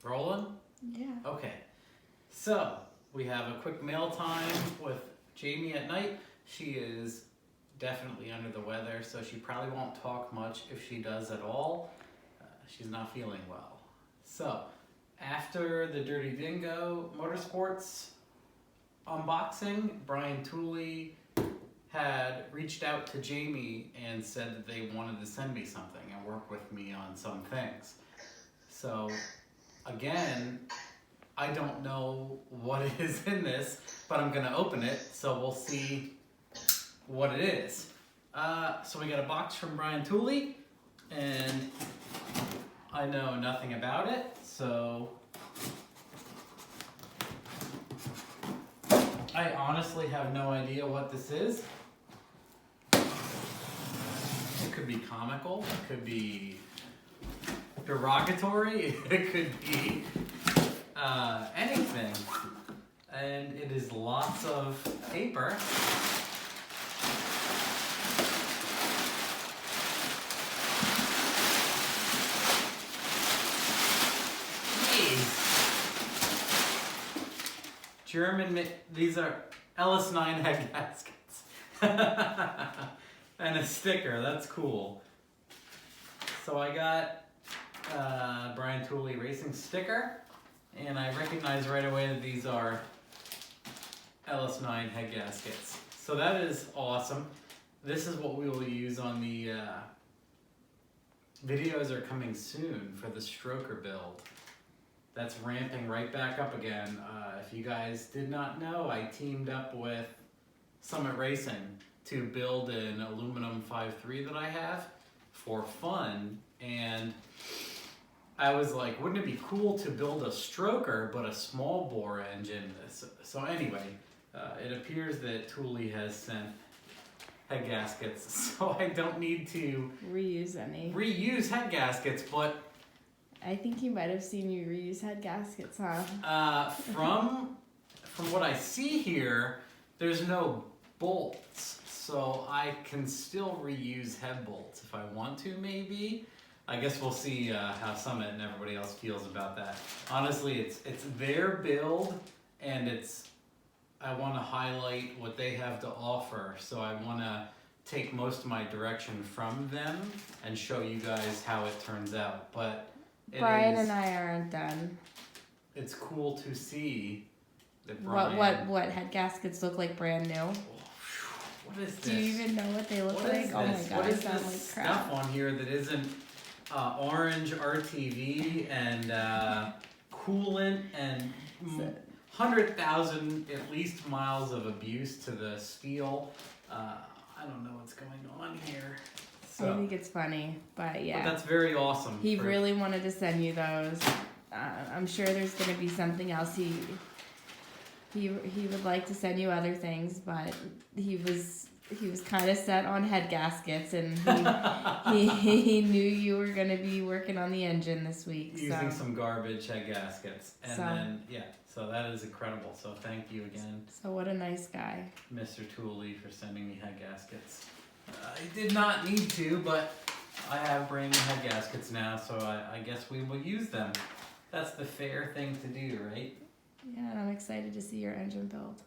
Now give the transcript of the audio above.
Rolling? Yeah. Okay. So, we have a quick mail time with Jamie at night. She is definitely under the weather, so she probably won't talk much if she does at all. She's not feeling well. So, after the Dirty Dingo Motorsports unboxing, Brian Tooley had reached out to Jamie and said that they wanted to send me something and work with me on some things. So, again, I don't know what it is in this, but I'm gonna open it, so we'll see what it is. So we got a box from Brian Tooley, and I know nothing about it, so I honestly have no idea what this is. It could be comical, it could be derogatory, it could be anything. And it is lots of paper. German, these are LS9 head gaskets. And a sticker, that's cool. So I got Brian Tooley Racing sticker, and I recognize right away that these are LS9 head gaskets. So that is awesome. This is what we will use on the videos are coming soon for the Stroker build. That's ramping right back up again. If you guys did not know, I teamed up with Summit Racing to build an aluminum 5.3 that I have for fun, and I was like, wouldn't it be cool to build a Stroker but a small bore engine? So anyway, it appears that Tooley has sent head gaskets, so I don't need to Reuse any. reuse head gaskets, but I think he might have seen you reuse head gaskets, huh? from what I see here, there's no bolts, so I can still reuse head bolts if I want to, maybe. I guess we'll see how Summit and everybody else feels about that. Honestly, it's their build, and I want to highlight what they have to offer, so I want to take most of my direction from them and show you guys how it turns out. But Brian and I aren't done. It's cool to see that Brian... What head gaskets look like brand new? What is this? Do you even know what they look What like? is Oh my this? god, What I is sound this like crap. stuff on here that isn't orange RTV and coolant and 100,000 at least miles of abuse to the steel? I don't know what's going on here. I think it's funny, but yeah. But that's very awesome. He really wanted to send you those. I'm sure there's going to be something else. He would like to send you other things, but he was kind of set on head gaskets, and he knew you were going to be working on the engine this week. Using some garbage head gaskets, and then so that is incredible. So thank you again. So what a nice guy, Mr. Tooley, for sending me head gaskets. I did not need to, but I have brand new head gaskets now, so I guess we will use them. That's the fair thing to do, right? Yeah, I'm excited to see your engine build.